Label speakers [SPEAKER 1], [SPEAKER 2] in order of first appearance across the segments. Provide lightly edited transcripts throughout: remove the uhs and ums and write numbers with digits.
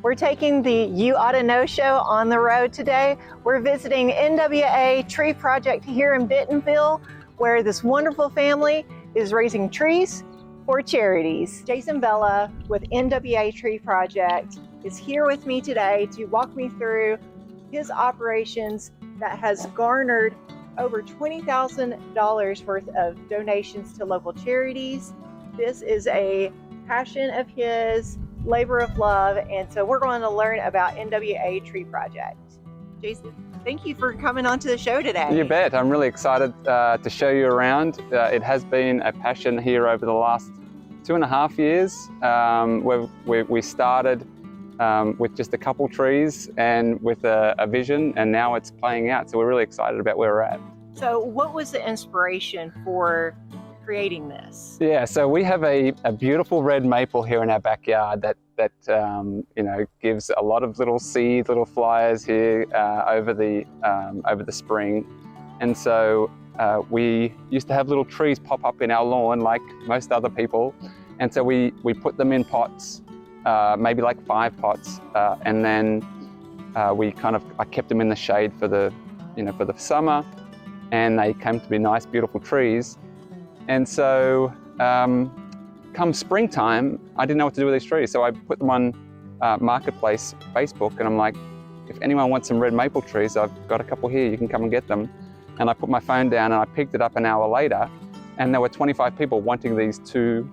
[SPEAKER 1] We're taking the You Oughta Know show on the road today. We're visiting NWA Tree Project here in Bentonville, where this wonderful family is raising trees for charities. Jason Vella with NWA Tree Project is here with me today to walk me through his operations that has garnered over $20,000 worth of donations to local charities. This is a passion of his, labor of love, and so we're going to learn about NWA Tree Project. Jason, thank you for coming onto the show today.
[SPEAKER 2] You bet. I'm really excited to show you around. It has been a passion here over the last 2.5 years. We started with just a couple trees and with a vision, and now it's playing out. So we're really excited about where we're at.
[SPEAKER 1] So what was the inspiration for creating this?
[SPEAKER 2] Yeah, so we have a beautiful red maple here in our backyard that gives a lot of little seeds, little flyers here over the spring. And so we used to have little trees pop up in our lawn like most other people. And so we put them in pots, maybe like 5 pots, and then I kept them in the shade for the summer, and they came to be nice, beautiful trees. And so come springtime, I didn't know what to do with these trees. So I put them on Marketplace, Facebook, and I'm like, if anyone wants some red maple trees, I've got a couple here, you can come and get them. And I put my phone down and I picked it up an hour later, and there were 25 people wanting these 2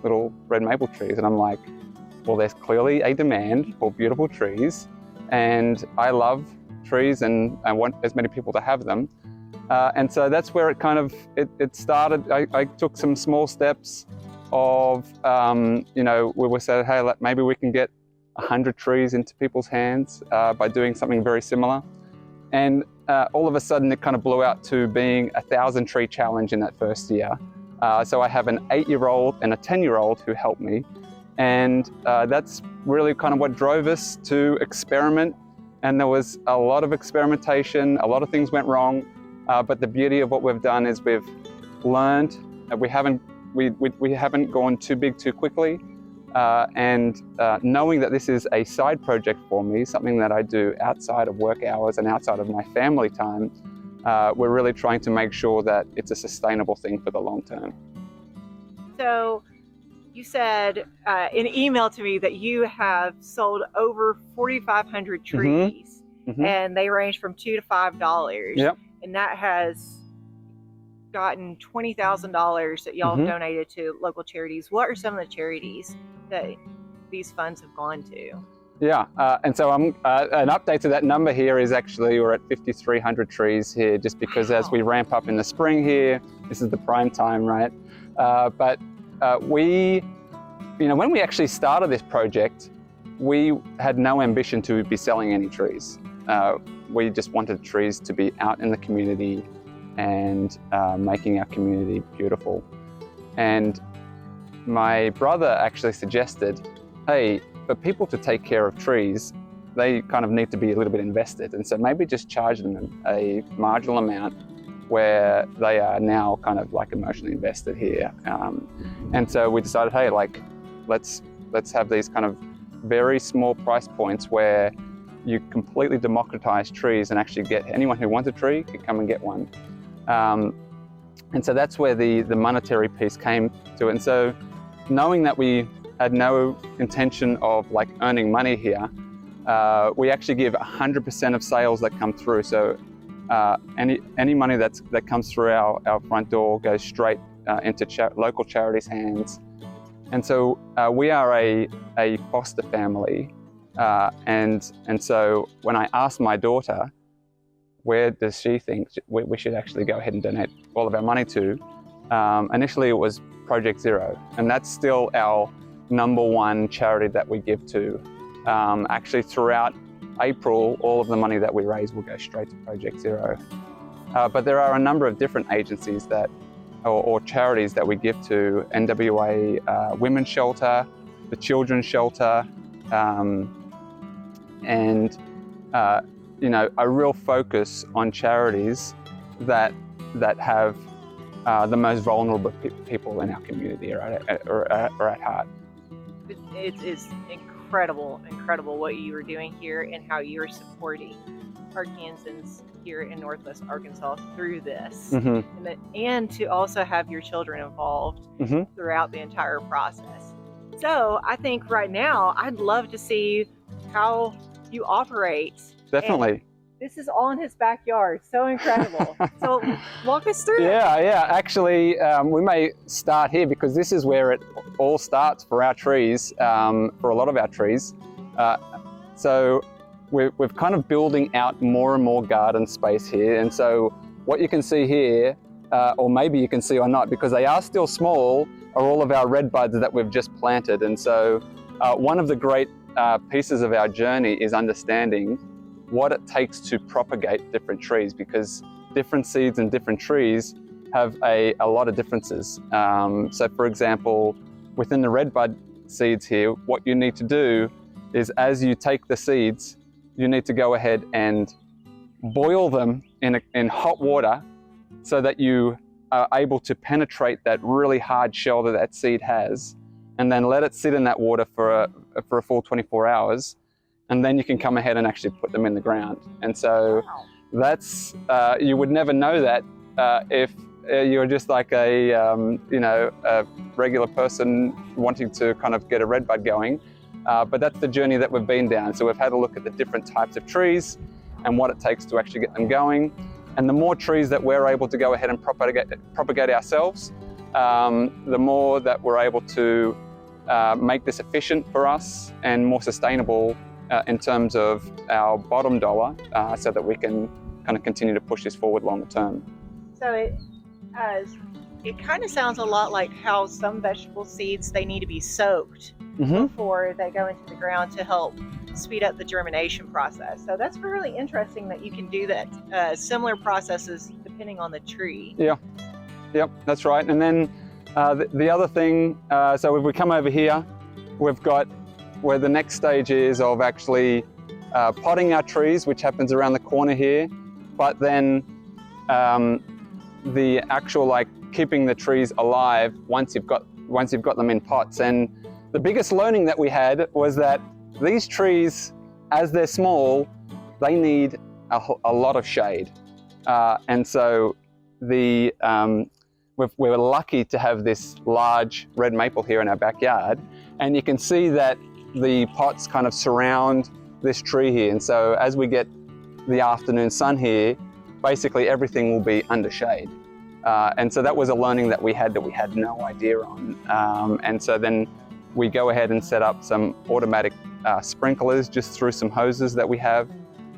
[SPEAKER 2] little red maple trees. And I'm like, well, there's clearly a demand for beautiful trees, and I love trees and I want as many people to have them. And so that's where it started. I took some small steps of, we were saying, hey, maybe we can get 100 trees into people's hands by doing something very similar. And all of a sudden it kind of blew out to being a 1,000 tree challenge in that first year. So I have an 8-year-old and a 10-year-old who helped me. And that's really kind of what drove us to experiment. And there was a lot of experimentation, a lot of things went wrong. But the beauty of what we've done is we've learned. We haven't gone too big too quickly, and knowing that this is a side project for me, something that I do outside of work hours and outside of my family time, we're really trying to make sure that it's a sustainable thing for the long term.
[SPEAKER 1] So you said in an email to me that you have sold over 4,500 trees, and they range from $2 to $5.
[SPEAKER 2] Yep.
[SPEAKER 1] And that has gotten $20,000 that y'all have donated to local charities. What are some of the charities that these funds have gone to?
[SPEAKER 2] Yeah, and so an update to that number here is actually we're at 5,300 trees here, just because as we ramp up in the spring here, this is the prime time, right? But when we actually started this project, we had no ambition to be selling any trees. We just wanted trees to be out in the community and making our community beautiful. And my brother actually suggested, hey, for people to take care of trees, they kind of need to be a little bit invested. And so maybe just charge them a marginal amount where they are now kind of like emotionally invested here. And so we decided, hey, let's have these kind of very small price points where you completely democratize trees and actually get anyone who wants a tree can come and get one. And so that's where the monetary piece came to. And so knowing that we had no intention of earning money here, we actually give 100% of sales that come through. So any money that comes through our front door goes straight into local charities' hands. And so we are a foster family. And so when I asked my daughter, where does she think we should actually go ahead and donate all of our money to, initially it was Project Zero, and that's still our #1 charity that we give to. Actually throughout April, all of the money that we raise will go straight to Project Zero. But there are a number of different agencies or charities that we give to: NWA Women's Shelter, the Children's Shelter, and a real focus on charities that have the most vulnerable people in our community are at heart.
[SPEAKER 1] It is incredible incredible what you are doing here and how you're supporting Arkansans here in Northwest Arkansas through this. And to also have your children involved throughout the entire process. So I think right now I'd love to see how you operate.
[SPEAKER 2] Definitely.
[SPEAKER 1] And this is all in his backyard. So incredible. So walk us through it.
[SPEAKER 2] Yeah. Actually, we may start here because this is where it all starts for our trees, for a lot of our trees. So we're kind of building out more and more garden space here. And so what you can see here, or maybe you can see or not, because they are still small, are all of our red buds that we've just planted. And so one of the great pieces of our journey is understanding what it takes to propagate different trees, because different seeds and different trees have a lot of differences. So for example, within the red bud seeds here, what you need to do is as you take the seeds, you need to go ahead and boil them in hot water so that you are able to penetrate that really hard shell that seed has, and then let it sit in that water for a full 24 hours. And then you can come ahead and actually put them in the ground. And so that's, you would never know that if you're just like a regular person wanting to kind of get a red bud going. But that's the journey that we've been down. So we've had a look at the different types of trees and what it takes to actually get them going. And the more trees that we're able to go ahead and propagate ourselves, the more that we're able to make this efficient for us and more sustainable in terms of our bottom dollar, so that we can kind of continue to push this forward longer term.
[SPEAKER 1] So it kind of sounds a lot like how some vegetable seeds, they need to be soaked before they go into the ground to help speed up the germination process. So that's really interesting that you can do that, similar processes depending on the tree.
[SPEAKER 2] Yep, that's right. And then the other thing, so if we come over here, we've got where the next stage is of actually potting our trees, which happens around the corner here, but then the actual like keeping the trees alive once you've got them in pots. And the biggest learning that we had was that these trees, as they're small, they need a lot of shade. And so we're lucky to have this large red maple here in our backyard. And you can see that the pots kind of surround this tree here. And so as we get the afternoon sun here, basically everything will be under shade. And so that was a learning that we had no idea on. And so then we go ahead and set up some automatic sprinklers just through some hoses that we have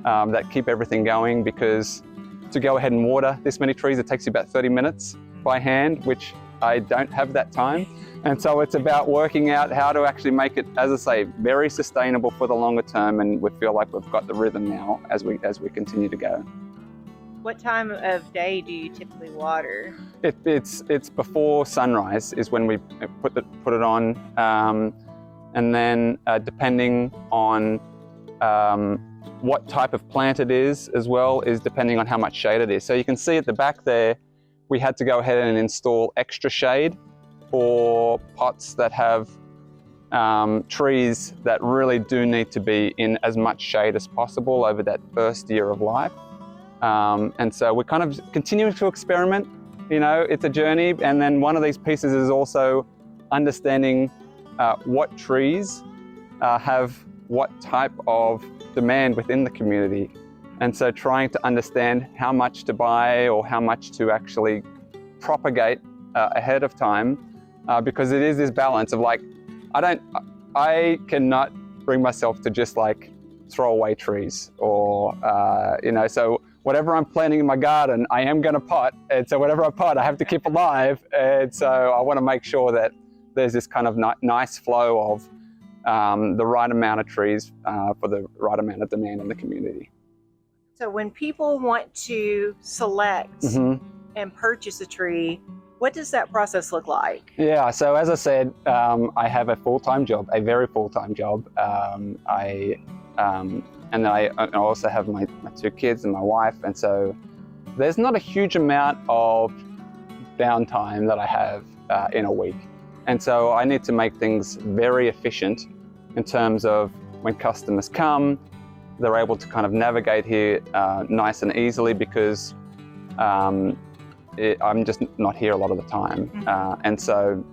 [SPEAKER 2] that keep everything going, because to go ahead and water this many trees, it takes you about 30 minutes by hand, which I don't have that time. And so it's about working out how to actually make it, as I say, very sustainable for the longer term. And we feel like we've got the rhythm now as we continue to go.
[SPEAKER 1] What time of day do you typically water?
[SPEAKER 2] It's before sunrise is when we put it on, and then depending on what type of plant it is as well is depending on how much shade it is. So you can see at the back there, we had to go ahead and install extra shade for pots that have trees that really do need to be in as much shade as possible over that first year of life. And so we're kind of continuing to experiment. It's a journey. And then one of these pieces is also understanding what trees have what type of demand within the community. And so trying to understand how much to buy or how much to actually propagate ahead of time, because it is this balance of like, I cannot bring myself to just like throw away trees or, so whatever I'm planting in my garden, I am going to pot. And so whatever I pot, I have to keep alive. And so I want to make sure that there's this kind of nice flow of the right amount of trees for the right amount of demand in the community.
[SPEAKER 1] So when people want to select and purchase a tree, what does that process look like?
[SPEAKER 2] Yeah, so as I said, I have a full-time job, a very full-time job. And then I also have my two kids and my wife. And so there's not a huge amount of downtime that I have in a week. And so I need to make things very efficient in terms of when customers come, they're able to kind of navigate here nice and easily because I'm just not here a lot of the time. And so,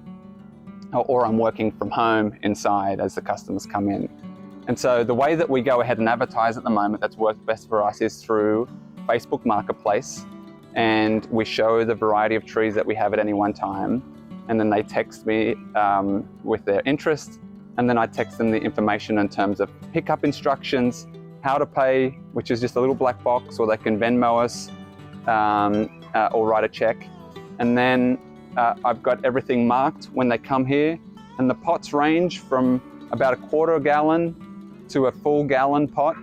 [SPEAKER 2] or I'm working from home inside as the customers come in. And so the way that we go ahead and advertise at the moment that's worked best for us is through Facebook Marketplace. And we show the variety of trees that we have at any one time. And then they text me with their interest. And then I text them the information in terms of pickup instructions, how to pay, which is just a little black box, or they can Venmo us or write a check. And then I've got everything marked when they come here. And the pots range from about a quarter gallon to a full gallon pot.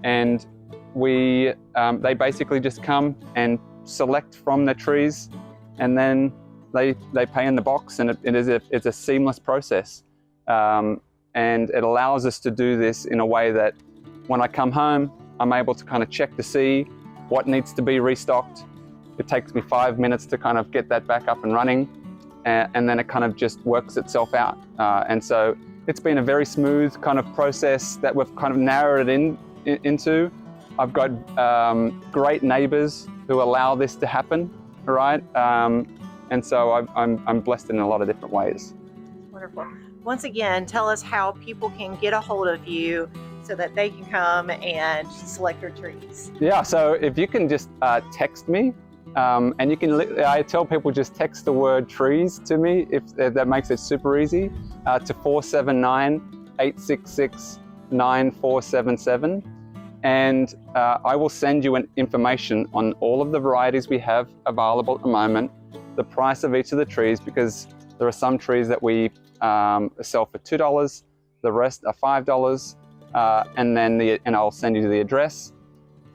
[SPEAKER 2] And they basically just come and select from the trees, and then they pay in the box, and it's a seamless process. And it allows us to do this in a way that when I come home, I'm able to kind of check to see what needs to be restocked. It takes me 5 minutes to kind of get that back up and running, and then it kind of just works itself out. And so it's been a very smooth kind of process that we've kind of narrowed it into. I've got great neighbors who allow this to happen, right? And so I'm blessed in a lot of different ways.
[SPEAKER 1] Wonderful. Once again, tell us how people can get a hold of you so that they can come and select their trees.
[SPEAKER 2] Yeah, so if you can just text me, and you can, I tell people just text the word trees to me, if that makes it super easy, to 479-866-9477. And I will send you information on all of the varieties we have available at the moment, the price of each of the trees, because there are some trees that we sell for $2, the rest are $5, and I'll send you the address.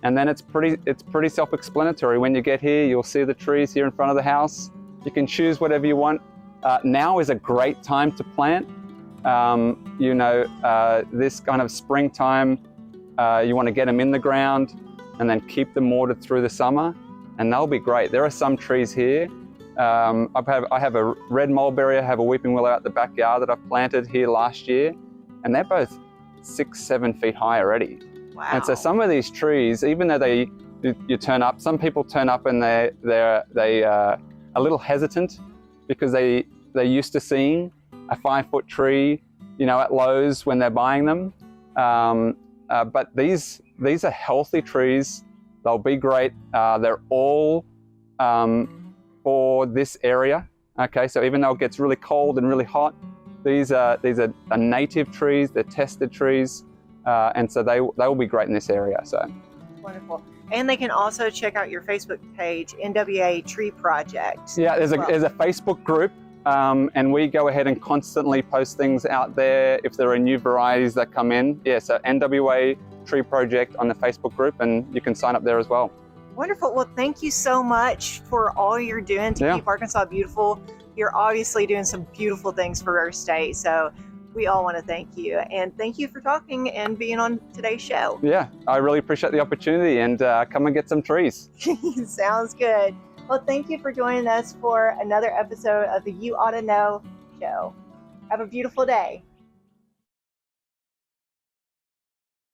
[SPEAKER 2] And then it's pretty self-explanatory. When you get here, you'll see the trees here in front of the house. You can choose whatever you want. Now is a great time to plant. This kind of springtime, you want to get them in the ground and then keep them watered through the summer, and they'll be great. There are some trees here. I have a red mulberry, I have a weeping willow out the backyard that I've planted here last year, and they're both 6-7 feet high already.
[SPEAKER 1] Wow.
[SPEAKER 2] And so some of these trees, even though you turn up, some people turn up and they're a little hesitant because they're used to seeing a 5-foot tree, at Lowe's when they're buying them. But these are healthy trees. They'll be great. They're all for this area. Okay, so even though it gets really cold and really hot, these are native trees. They're tested trees, and so they will be great in this area. So
[SPEAKER 1] wonderful. And they can also check out your Facebook page, NWA Tree Project.
[SPEAKER 2] Yeah, there's a Facebook group. And we go ahead and constantly post things out there if there are new varieties that come in. Yeah, so NWA Tree Project on the Facebook group, and you can sign up there as well.
[SPEAKER 1] Wonderful. Well, thank you so much for all you're doing to keep Arkansas beautiful. You're obviously doing some beautiful things for our state, so we all want to thank you. And thank you for talking and being on today's show. Yeah,
[SPEAKER 2] I really appreciate the opportunity, and come and get some trees.
[SPEAKER 1] Sounds good. Well, thank you for joining us for another episode of the You Ought to Know show. Have a beautiful day.